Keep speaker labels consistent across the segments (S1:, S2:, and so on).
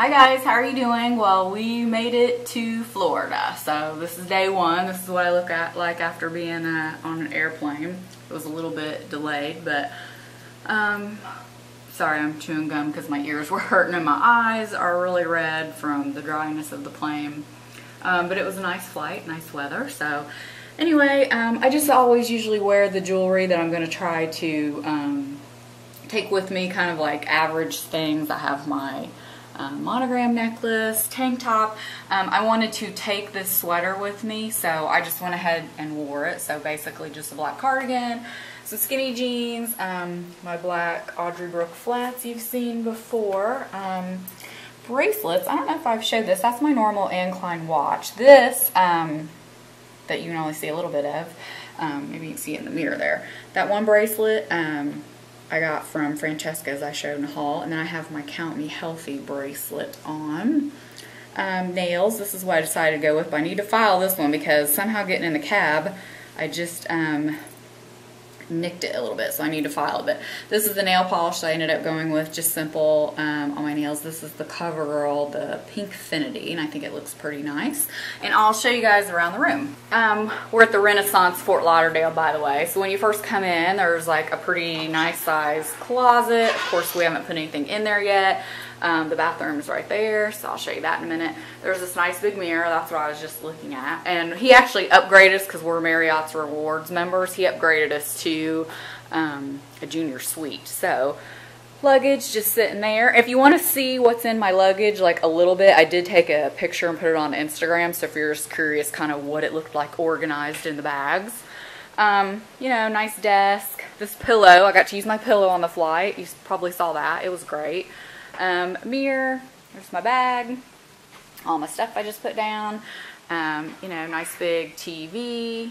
S1: Hi guys, how are you doing? Well, we made it to Florida. So this is day one. This is what I look at like after being on an airplane. It was a little bit delayed, but sorry, I'm chewing gum because my ears were hurting and my eyes are really red from the dryness of the plane. But it was a nice flight, nice weather. So anyway, I just always usually wear the jewelry that I'm going to try to take with me, kind of like average things. I have my monogram necklace, tank top. I wanted to take this sweater with me, so I just went ahead and wore it. So basically just a black cardigan, some skinny jeans, my black Audrey Brooke flats you've seen before, bracelets. I don't know if I've showed this. That's my normal incline watch. This, that you can only see a little bit of, maybe you can see it in the mirror there. That one bracelet, I got from Francesca's, I showed in the haul. And then I have my Count Me Healthy bracelet on. Nails, this is what I decided to go with, but I need to file this one because somehow getting in the cab, I just nicked it a little bit, so I need to file it. But this is the nail polish I ended up going with, just simple on my nails. This is the CoverGirl, the Pinkfinity, and I think it looks pretty nice. And I'll show you guys around the room. We're at the Renaissance Fort Lauderdale, by the way. So when you first come in, there's like a pretty nice size closet. Of course, we haven't put anything in there yet. The bathroom's right there, so I'll show you that in a minute. There's this nice big mirror. That's what I was just looking at. And he actually upgraded us because we're Marriott's Rewards members. He upgraded us to a junior suite. So luggage just sitting there. If you want to see what's in my luggage like a little bit, I did take a picture and put it on Instagram. So if you're just curious kind of what it looked like organized in the bags. You know, nice desk. This pillow, I got to use my pillow on the flight. You probably saw that. It was great. Mirror, there's my bag, all my stuff I just put down, you know, nice big TV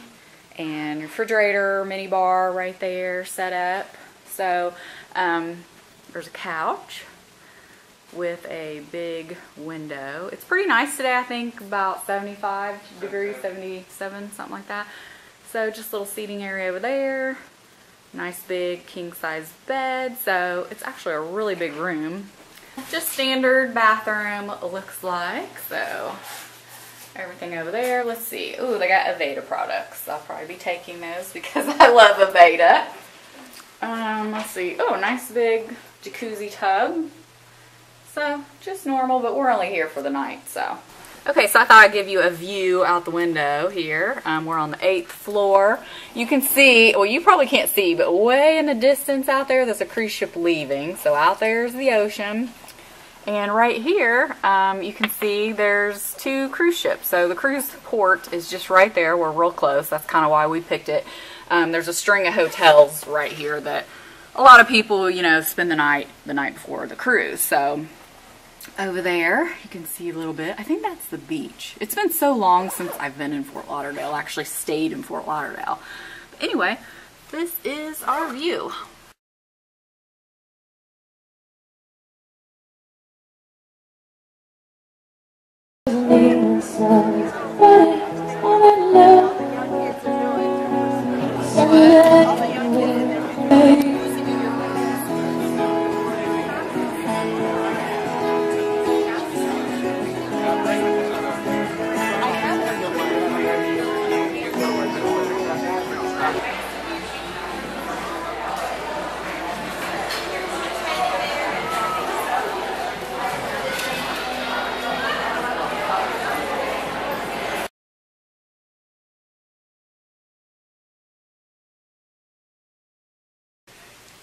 S1: and refrigerator, mini bar right there set up. So there's a couch with a big window. It's pretty nice today, I think about 75 degrees, 77, something like that. So just a little seating area over there, nice big king size bed. So it's actually a really big room. Just standard bathroom looks like. So everything over there. Let's see. Ooh, they got Aveda products. I'll probably be taking those because I love Aveda. Let's see. Oh, nice big jacuzzi tub. So just normal, but we're only here for the night. So okay, so I thought I'd give you a view out the window here. We're on the 8th floor. You can see, well, you probably can't see, but way in the distance out there, there's a cruise ship leaving. So out there's the ocean. And right here, you can see there's 2 cruise ships. So the cruise port is just right there. We're real close. That's kind of why we picked it. There's a string of hotels right here that a lot of people, you know, spend the night before the cruise. So over there, you can see a little bit. I think that's the beach. It's been so long since I've been in Fort Lauderdale, actually stayed in Fort Lauderdale. But anyway, this is our view.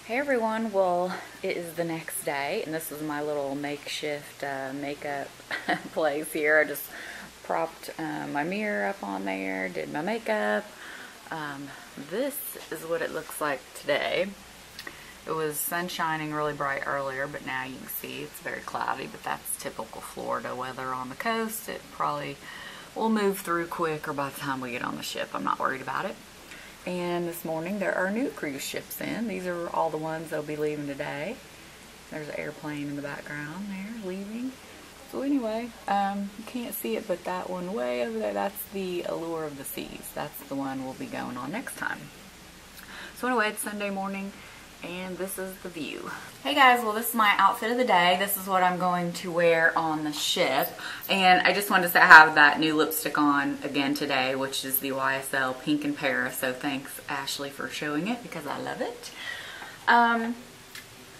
S1: Hey everyone, well, it is the next day, and this is my little makeshift makeup place here. I just propped my mirror up on there, did my makeup. This is what it looks like today. It was sun shining really bright earlier, but now you can see it's very cloudy, but that's typical Florida weather on the coast. It probably will move through quick, or by the time we get on the ship, I'm not worried about it. And this morning there are new cruise ships in. These are all the ones that'll be leaving today. There's an airplane in the background there leaving. So anyway, you can't see it, but that one way over there, that's the Allure of the Seas. That's the one we'll be going on next time. So anyway, it's Sunday morning, and this is the view. Hey guys, well this is my outfit of the day. This is what I'm going to wear on the ship. And I just wanted to say I have that new lipstick on again today, which is the YSL Pink in Paris. So thanks Ashley for showing it because I love it.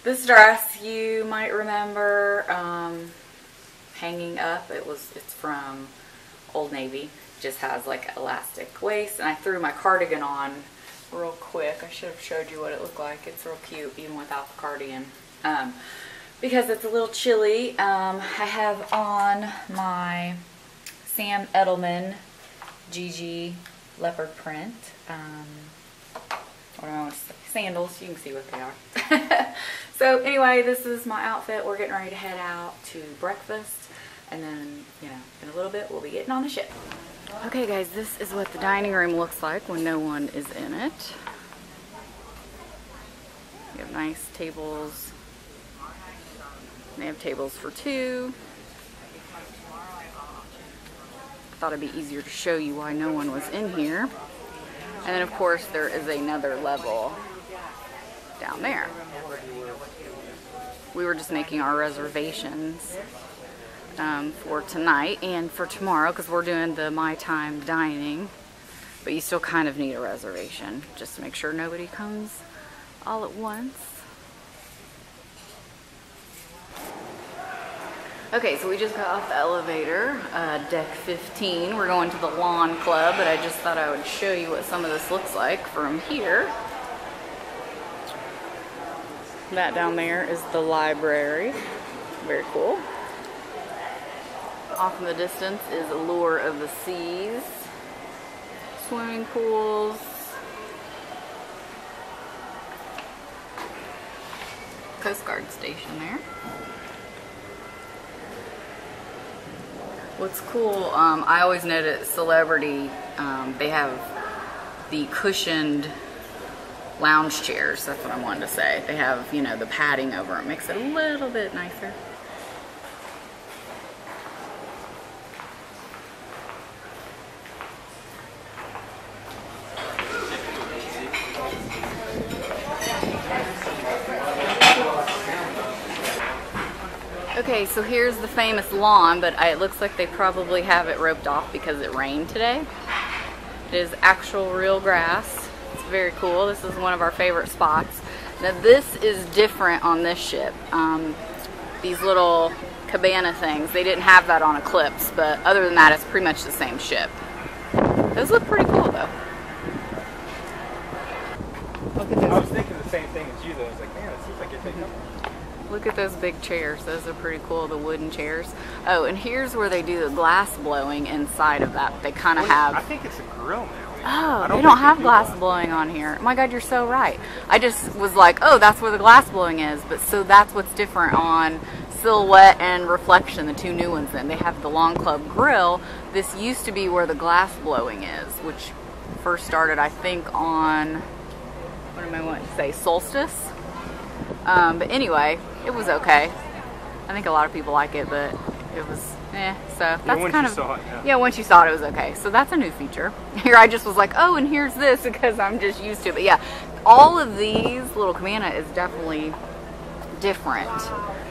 S1: This dress you might remember hanging up. It's from Old Navy. Just has like elastic waist, and I threw my cardigan on real quick. I should have showed you what it looked like. It's real cute even without the cardigan because it's a little chilly. I have on my Sam Edelman GG leopard print. What do I want to say? Sandals. You can see what they are. So anyway, this is my outfit. We're getting ready to head out to breakfast, and then, you know, in a little bit we'll be getting on the ship. Okay guys, this is what the dining room looks like when no one is in it. You have nice tables. They have tables for two. I thought it'd be easier to show you why no one was in here. And then of course there is another level down there. We were just making our reservations for tonight and for tomorrow because we're doing the My Time dining, but you still kind of need a reservation just to make sure nobody comes all at once. Okay, so we just got off the elevator, deck 15. We're going to the Lawn Club, but I just thought I would show you what some of this looks like from here. That down there is the library. Very cool. Off in the distance is Allure of the Seas, swimming pools, Coast Guard station there. What's cool, I always note at Celebrity, they have the cushioned lounge chairs. That's what I wanted to say. They have, you know, the padding over it. Makes it a little bit nicer. Okay, so here's the famous lawn, but it looks like they probably have it roped off because it rained today. It is actual real grass. It's very cool. This is one of our favorite spots. Now this is different on this ship. These little cabana things, they didn't have that on Eclipse, but other than that, it's pretty much the same ship. Those look pretty cool though. Look at this.
S2: I was thinking the same thing as you though. I was like, man, it seems like you're taking up.
S1: Look at those big chairs. Those are pretty cool, the wooden chairs. Oh, and here's where they do the glass blowing inside of that. They kind of have...
S2: I think it's a grill now.
S1: Oh, they don't have glass blowing on here. Oh my God, you're so right. I just was like, oh, that's where the glass blowing is. But so that's what's different on Silhouette and Reflection, the two new ones then. They have the Lawn Club grill. This used to be where the glass blowing is, which first started, I think, on, what am I wanting to say, Solstice? But anyway, it was okay. I think a lot of people like it, but it was so that's kind of, yeah, once you saw it, it was okay. So that's a new feature. Here I just was like, oh, and here's this because I'm just used to it. But yeah, all of these little cabana is definitely different.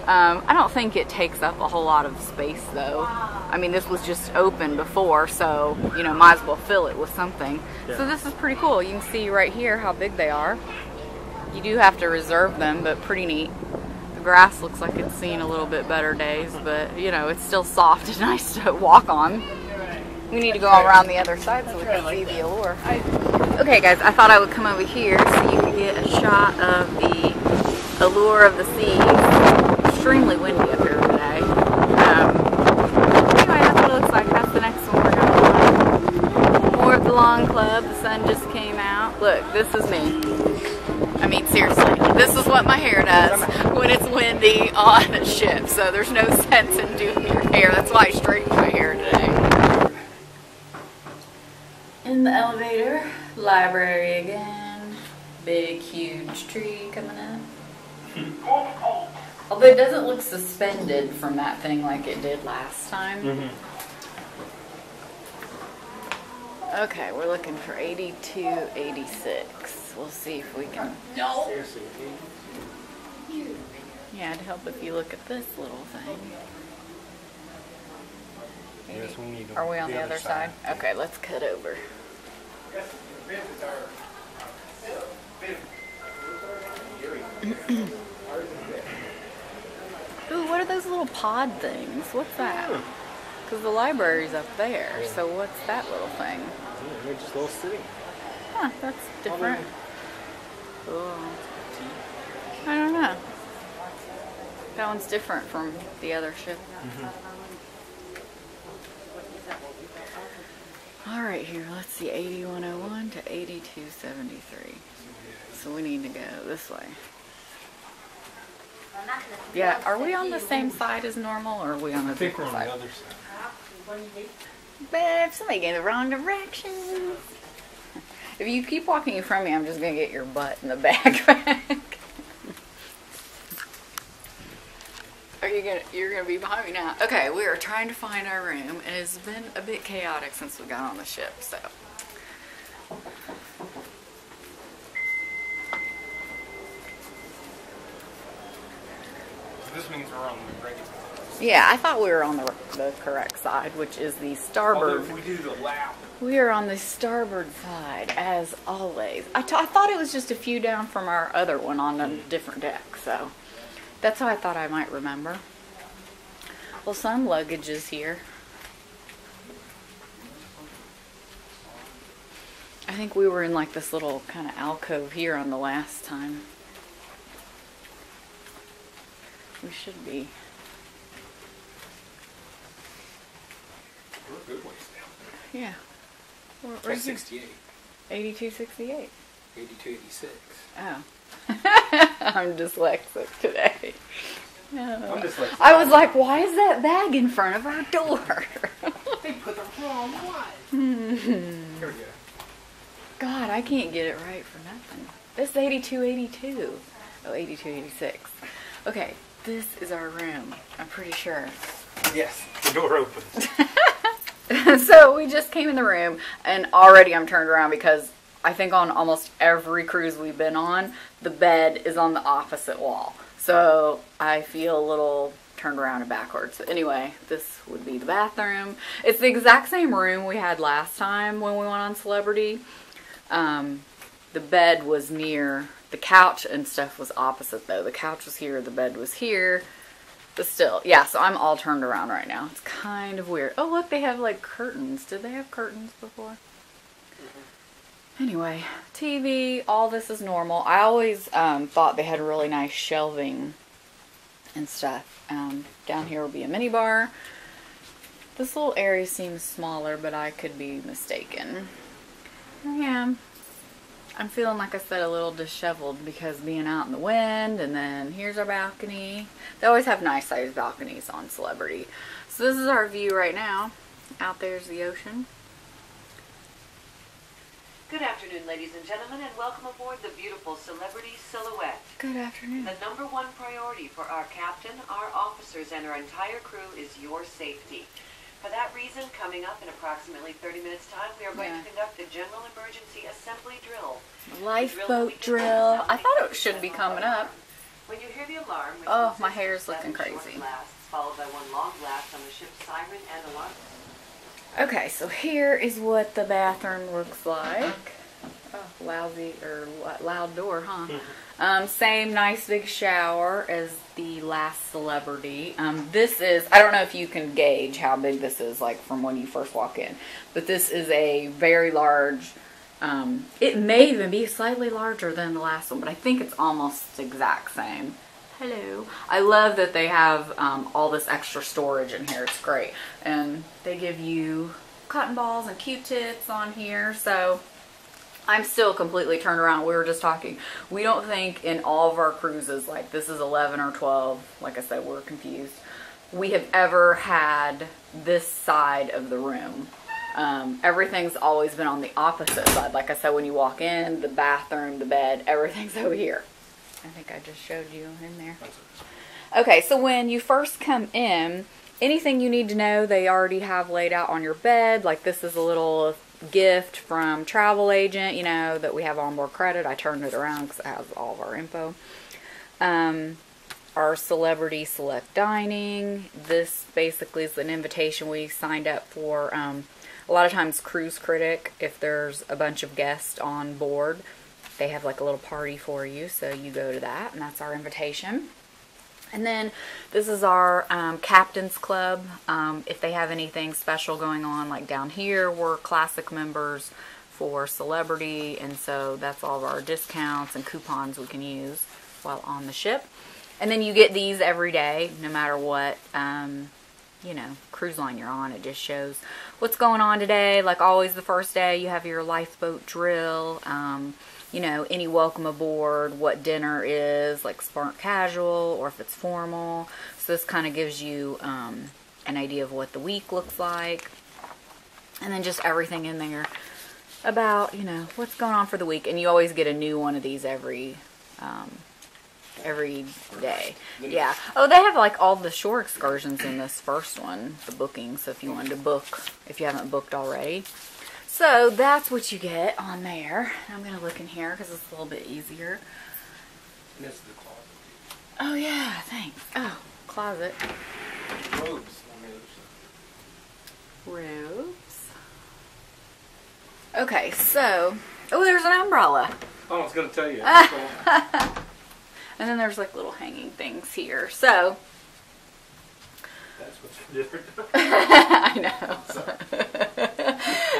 S1: I don't think it takes up a whole lot of space though. I mean, this was just open before, so you know, might as well fill it with something. Yeah. So this is pretty cool. You can see right here how big they are. You do have to reserve them, but pretty neat. The grass looks like it's seen a little bit better days, but you know, it's still soft and nice to walk on. We need to go around the other side so we can see the Allure. Okay guys, I thought I would come over here so you could get a shot of the Allure of the Seas. Extremely windy up here today. Anyway, that's what it looks like. That's the next one we're going to do. More of the Lawn Club. The sun just came out. Look, this is me. I mean, seriously, this is what my hair does when it's windy on a ship. So there's no sense in doing your hair. That's why I straightened my hair today. In the elevator, library again. Big, huge tree coming up. Although it doesn't look suspended from that thing like it did last time. Okay, we're looking for 8286. We'll see if we can. No.
S2: Seriously.
S1: Yeah, it'd help if you look at this little thing.
S2: Yes, we need
S1: Are we on the other side? Okay, let's cut over. Ooh, what are those little pod things? What's that? Because the library's up there, so what's that little thing?
S2: Yeah, they're just little sitting.
S1: Huh, that's different. Oh. I don't know. That one's different from the other ship. All right, here, let's see, 8101 to 8273. So we need to go this way. Yeah, are we on the same side as normal, or are we on the different side?
S2: I think we're on the other side.
S1: Babe, somebody gave the wrong direction. If you keep walking from me, I'm just going to get your butt in the backpack. You're gonna be behind me now. Okay, we are trying to find our room, and it's been a bit chaotic since we got on the ship, so.
S2: This means we're on the right side.
S1: Yeah, I thought we were on the correct side, which is the starboard.
S2: Although if we do the lap.
S1: We are on the starboard side, as always. I thought it was just a few down from our other one on a different deck, so. That's how I thought I might remember. Well, some luggage is here. I think we were in like this little kind of alcove here on the last time. We should be.
S2: We're a good ways down.
S1: Yeah.
S2: Try 68.
S1: 8268.
S2: 8286.
S1: Oh. I'm dyslexic today.
S2: I'm dyslexic.
S1: I was like, why is that bag in front of our door?
S2: They put the wrong one. Here we go.
S1: God, I can't get it right for nothing. This is 8282. Oh, 8286. Okay, this is our room. I'm pretty sure.
S2: Yes, the door opens.
S1: So we just came in the room, and already I'm turned around because I think on almost every cruise we've been on, the bed is on the opposite wall. So I feel a little turned around and backwards. Anyway, this would be the bathroom. It's the exact same room we had last time when we went on Celebrity. The bed was near the couch and stuff was opposite though. The couch was here, the bed was here. But still, yeah, so I'm all turned around right now. It's kind of weird. Oh, look, they have like curtains. Did they have curtains before? Anyway, TV, all this is normal. I always thought they had really nice shelving and stuff. Down here will be a mini bar. This little area seems smaller, but I could be mistaken. Here I am. I'm feeling, like I said, a little disheveled because being out in the wind, and then here's our balcony. They always have nice sized balconies on Celebrity. So this is our view right now. Out there's the ocean.
S3: Good afternoon, ladies and gentlemen, and welcome aboard the beautiful Celebrity Silhouette.
S1: Good afternoon.
S3: The #1 priority for our captain, our officers, and our entire crew is your safety. For that reason, coming up in approximately 30 minutes' time, we are going to conduct the General Emergency Assembly Drill.
S1: Lifeboat drill. I thought it should be coming up.
S3: When you hear the alarm, which
S1: Oh, my
S3: consists of
S1: hair's looking
S3: 7 short
S1: crazy.
S3: blasts, followed by 1 long blast on the ship's siren and alarm.
S1: Okay, so here is what the bathroom looks like. Oh, lousy or loud door, huh? Same nice big shower as the last Celebrity. This is, I don't know if you can gauge how big this is, like from when you first walk in, but this is a very large, it may even be slightly larger than the last one, but I think it's almost the exact same. Hello. I love that they have all this extra storage in here. It's great. And they give you cotton balls and Q-tips on here, so I'm still completely turned around. We were just talking. We don't think in all of our cruises, like this is 11 or 12, like I said, we're confused, we have ever had this side of the room. Everything's always been on the opposite side. Like I said, when you walk in, the bathroom, the bed, everything's over here. I think I just showed you in there. Okay, so when you first come in, anything you need to know, they already have laid out on your bed. Like this is a little gift from travel agent, you know, that we have onboard credit. I turned it around because it has all of our info. Our celebrity select dining. This basically is an invitation we signed up for. A lot of times Cruise Critic, if there's a bunch of guests on board, they have like a little party for you, so you go to that, and that's our invitation. And then this is our Captain's Club. If they have anything special going on, like down here, we're classic members for celebrity, and so that's all of our discounts and coupons we can use while on the ship. And then you get these every day, no matter what, you know, cruise line you're on. It just shows what's going on today. Like always, the first day you have your lifeboat drill, you know, any welcome aboard, what dinner is, like smart casual or if it's formal. So this kind of gives you an idea of what the week looks like. And then just everything in there about, you know, what's going on for the week. And you always get a new one of these every day. Yeah. Oh, they have like all the shore excursions in this first one, the booking. So if you wanted to book, if you haven't booked already. So that's what you get on there. I'm going to look in here because it's a little bit easier.
S2: And this is the closet.
S1: Oh yeah, thanks. Oh, closet.
S2: Robes on the other side.
S1: Robes. Okay, so, oh, there's an umbrella.
S2: Oh, I was going to tell you.
S1: And then there's like little hanging things here. So,
S2: That's what's different.
S1: I know.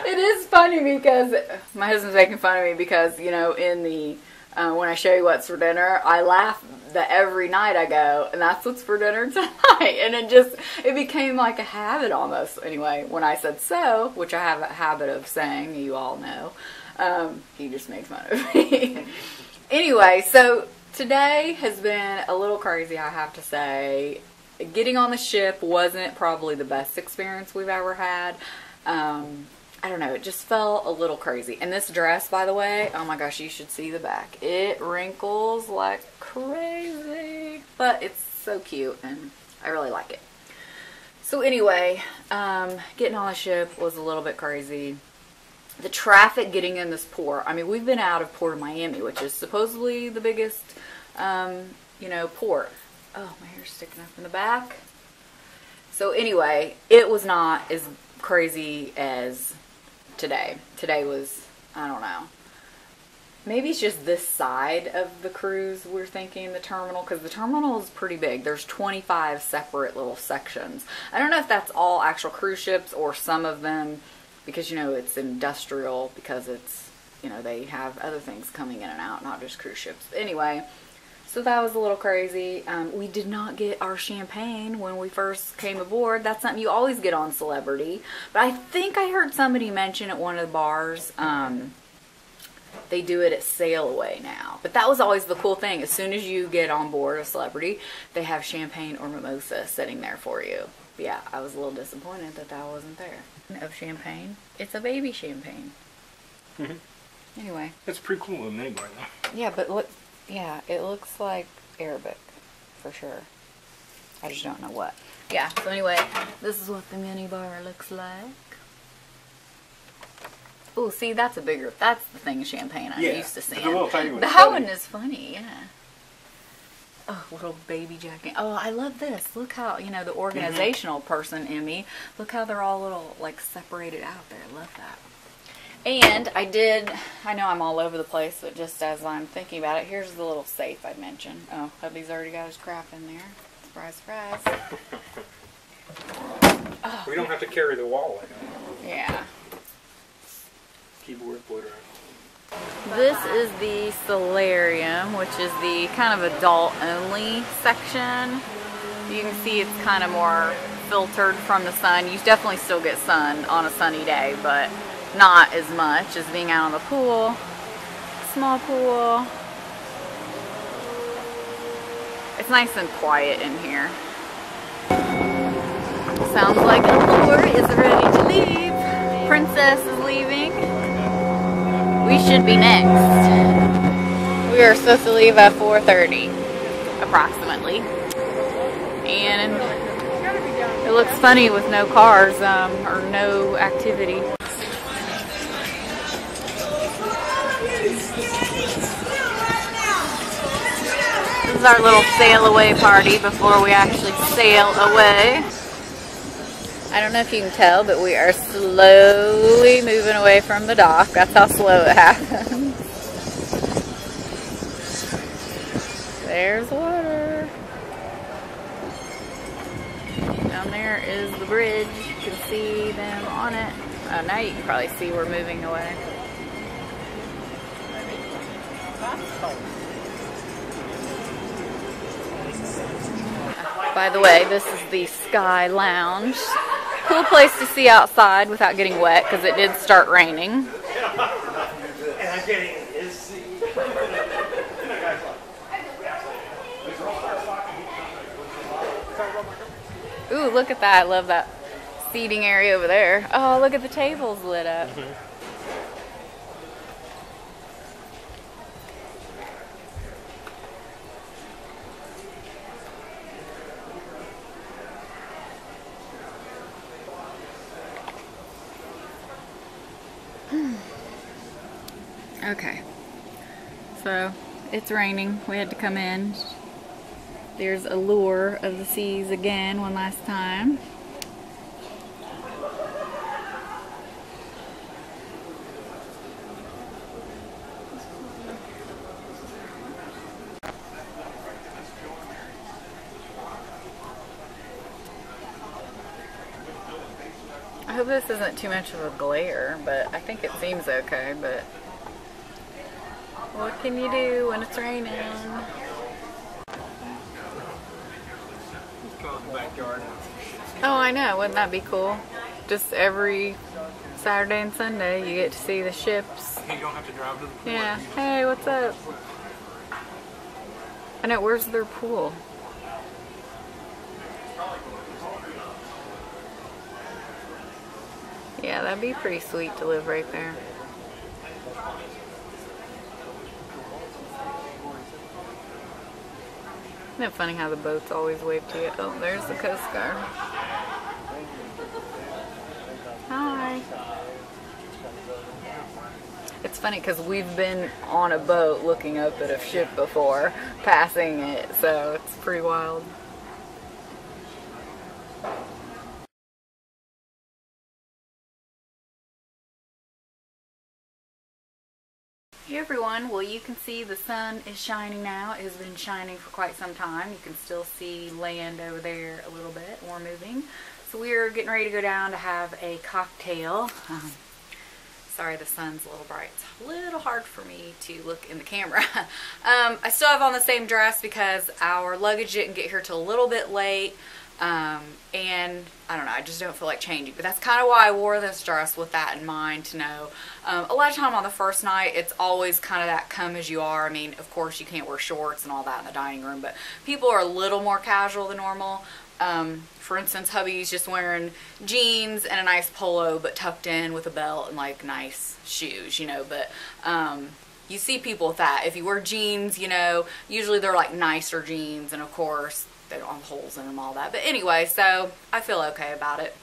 S1: It is funny because my husband's making fun of me because, you know, in the, when I show you what's for dinner, I laugh that every night I go, and that's what's for dinner tonight. And it became like a habit almost. Anyway, when I said so, which I have a habit of saying, you all know, he just makes fun of me. Anyway, so today has been a little crazy, I have to say. Getting on the ship wasn't probably the best experience we've ever had. I don't know, it just felt a little crazy. And this dress, by the way, oh my gosh, you should see the back. It wrinkles like crazy, but it's so cute and I really like it. So anyway, getting on the ship was a little bit crazy. The traffic getting in this port, I mean, we've been out of Port of Miami, which is supposedly the biggest, you know, port. Oh, my hair's sticking up in the back. So anyway, it was not as crazy as today. Today was, I don't know. Maybe it's just this side of the cruise we're thinking, the terminal, because the terminal is pretty big. There's 25 separate little sections. I don't know if that's all actual cruise ships or some of them, because, you know, it's industrial, because it's, you know, they have other things coming in and out, not just cruise ships. But anyway, so that was a little crazy. We did not get our champagne when we first came aboard. That's something you always get on Celebrity. But I think I heard somebody mention at one of the bars, they do it at Sail Away now. But that was always the cool thing. As soon as you get on board a Celebrity, they have champagne or mimosa sitting there for you. But yeah, I was a little disappointed that that wasn't there. Of champagne. It's a baby champagne. Anyway.
S2: That's pretty cool in name right now.
S1: Yeah, but look. Yeah, it looks like Arabic, for sure. I just don't know what. Yeah, so anyway, this is what the mini bar looks like. Oh, see, that's the thing of champagne I'm used to seeing. That one is funny, yeah. Oh, little baby jacket. Oh, I love this. Look how, you know, the organizational person in me, look how they're all little, like, separated out there. I love that. And I know I'm all over the place, but just as I'm thinking about it, here's the little safe I mentioned. Oh, hubby's already got his crap in there. Surprise, surprise. Oh,
S2: we don't have to carry the wallet.
S1: Yeah.
S2: Keyboard, glitter.
S1: This is the solarium, which is the kind of adult-only section. You can see it's kind of more filtered from the sun. You definitely still get sun on a sunny day, but not as much as being out on the pool. Small pool. It's nice and quiet in here. Sounds like Allure is ready to leave. Princess is leaving. We should be next. We are supposed to leave at 4:30, approximately. And it looks funny with no cars or no activity. our little sail away party before we actually sail away. I don't know if you can tell, but we are slowly moving away from the dock. That's how slow it happens. There's water. Down there is the bridge. You can see them on it. Oh, now you can probably see we're moving away. By the way, this is the Sky Lounge. Cool place to see outside without getting wet because it did start raining.
S2: And I'm getting his.
S1: Ooh, look at that. I love that seating area over there. Oh, look at the tables lit up. Okay, so it's raining. We had to come in. There's Allure of the Seas again, one last time. I hope this isn't too much of a glare, but I think it seems okay, but what can you do when it's raining? Oh, I know. Wouldn't that be cool? Just every Saturday and Sunday you get to see the ships.
S2: You don't have to drive to the pool.
S1: Yeah. Hey, what's up? I know. Where's their pool? Yeah, that'd be pretty sweet to live right there. Isn't it funny how the boats always wave to you? Oh, there's the Coast Guard. Hi. It's funny because we've been on a boat looking up at a ship before, passing it, so it's pretty wild. Hey everyone, well you can see the sun is shining now. It has been shining for quite some time. You can still see land over there a little bit. We're moving. So we're getting ready to go down to have a cocktail. Sorry the sun's a little bright. It's a little hard for me to look in the camera. I still have on the same dress because our luggage didn't get here till a little bit late. And I don't know, I just don't feel like changing, but that's kind of why I wore this dress with that in mind to know. A lot of time on the first night, it's always kind of that come as you are. I mean, of course you can't wear shorts and all that in the dining room, but people are a little more casual than normal. For instance, hubby's just wearing jeans and a nice polo, but tucked in with a belt and like nice shoes, you know, but, you see people with that. If you wear jeans, you know, usually they're like nicer jeans, and of course, they don't have holes in them, all that. But anyway, so I feel okay about it.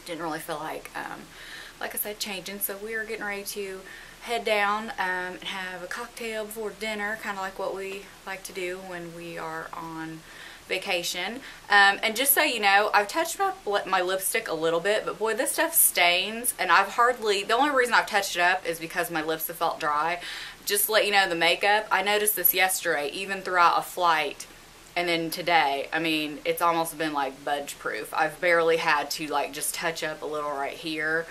S1: Didn't really feel like I said, changing. So we are getting ready to head down and have a cocktail before dinner, kind of like what we like to do when we are on vacation. And just so you know, I've touched up my lipstick a little bit, but boy, this stuff stains, and the only reason I've touched it up is because my lips have felt dry. Just to let you know, the makeup, I noticed this yesterday, even throughout a flight. And then today, I mean, it's almost been like budge proof. I've barely had to like just touch up a little right here.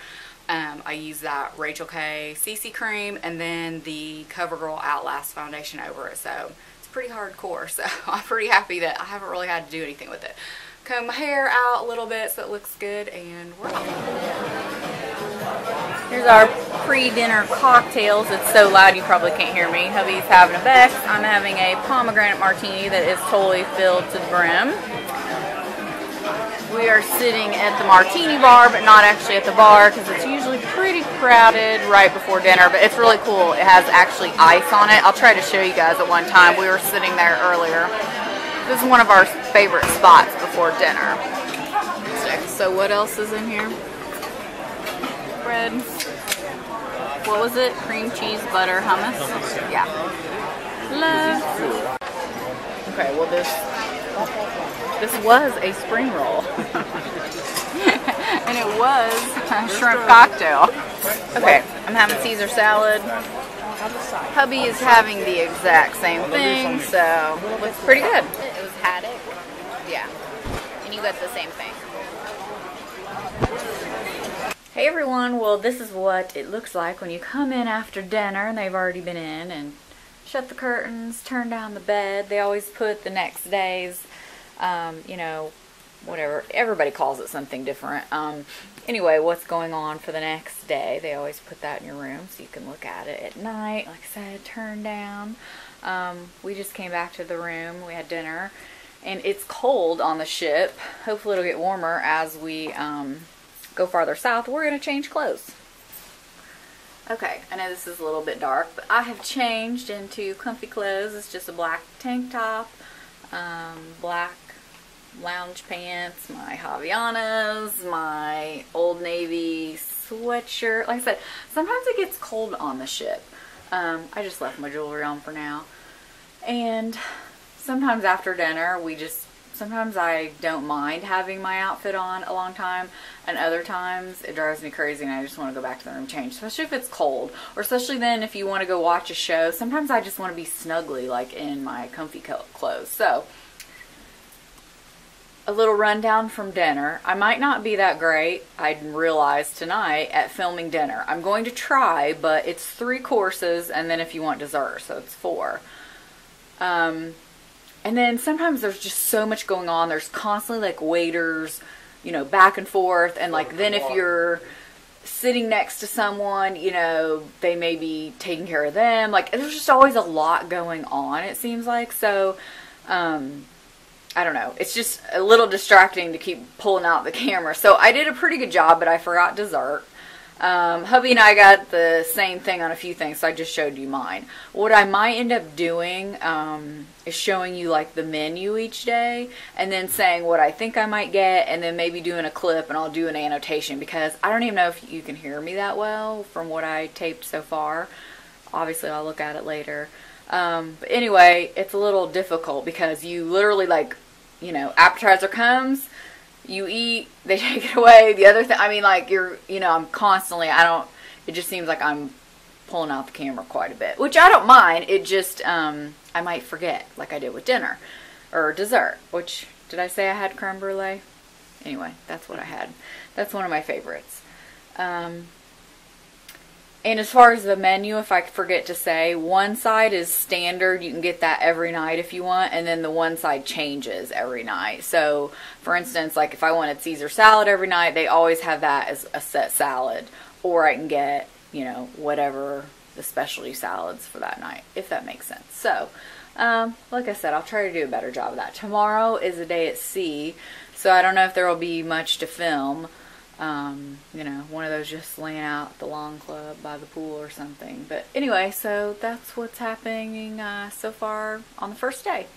S1: I use that Rachel K CC cream and then the CoverGirl Outlast foundation over it. So it's pretty hardcore. So I'm pretty happy that I haven't really had to do anything with it. Comb my hair out a little bit so it looks good, and we're off. Here's our pre-dinner cocktails. It's so loud you probably can't hear me. Hubby's having a Bex. I'm having a pomegranate martini that is totally filled to the brim. We are sitting at the martini bar, but not actually at the bar because it's usually pretty crowded right before dinner, but it's really cool. It has actually ice on it. I'll try to show you guys at one time. We were sitting there earlier. This is one of our favorite spots before dinner. So what else is in here? Bread. What was it? Cream cheese, butter, hummus? Yeah. Love. Okay, well this was a spring roll. And it was a shrimp cocktail. Okay, I'm having Caesar salad. Hubby is having the exact same thing, so looks pretty good. It was haddock. Yeah. And you got the same thing. Hey everyone, well this is what it looks like when you come in after dinner and they've already been in and shut the curtains, turn down the bed. They always put the next day's, you know, whatever. Everybody calls it something different. Anyway, what's going on for the next day. They always put that in your room so you can look at it at night. Like I said, turn down. We just came back to the room. We had dinner. And it's cold on the ship. Hopefully it'll get warmer as we go farther south. We're going to change clothes. Okay, I know this is a little bit dark, but I have changed into comfy clothes. It's just a black tank top, black lounge pants, my Havaianas, my Old Navy sweatshirt. Like I said, sometimes it gets cold on the ship. I just left my jewelry on for now. And sometimes after dinner, sometimes I don't mind having my outfit on a long time, and other times it drives me crazy and I just want to go back to the room and change, especially if it's cold, or especially then if you want to go watch a show. Sometimes I just want to be snugly, like in my comfy clothes. So, a little rundown from dinner. I might not be that great, I realized tonight, at filming dinner. I'm going to try, but it's 3 courses, and then if you want dessert, so it's 4. And then sometimes there's just so much going on. There's constantly like waiters, you know, back and forth, and like then if you're sitting next to someone, you know, they may be taking care of them. Like there's just always a lot going on, it seems like. So, I don't know. It's just a little distracting to keep pulling out the camera. So I did a pretty good job, but I forgot dessert. Hubby and I got the same thing on a few things, so I just showed you mine. What I might end up doing is showing you like the menu each day, and then saying what I think I might get, and then maybe doing a clip, and I'll do an annotation, because I don't even know if you can hear me that well from what I taped so far. Obviously, I'll look at it later. But anyway, it's a little difficult because you literally, like, you know, appetizer comes, you eat, they take it away, the other thing, I mean, like, I'm constantly, it just seems like I'm pulling out the camera quite a bit, which I don't mind. It just, I might forget, like I did with dinner, or dessert, which, did I say I had creme brulee? Anyway, that's what I had. That's one of my favorites. And as far as the menu, if I forget to say, one side is standard. You can get that every night if you want. And then the one side changes every night. So, for instance, like if I wanted Caesar salad every night, they always have that as a set salad. Or I can get, you know, whatever the specialty salads for that night, if that makes sense. So, like I said, I'll try to do a better job of that. Tomorrow is a day at sea. So I don't know if there will be much to film. You know, one of those just laying out at the lawn club by the pool or something. But anyway, so that's what's happening so far on the first day.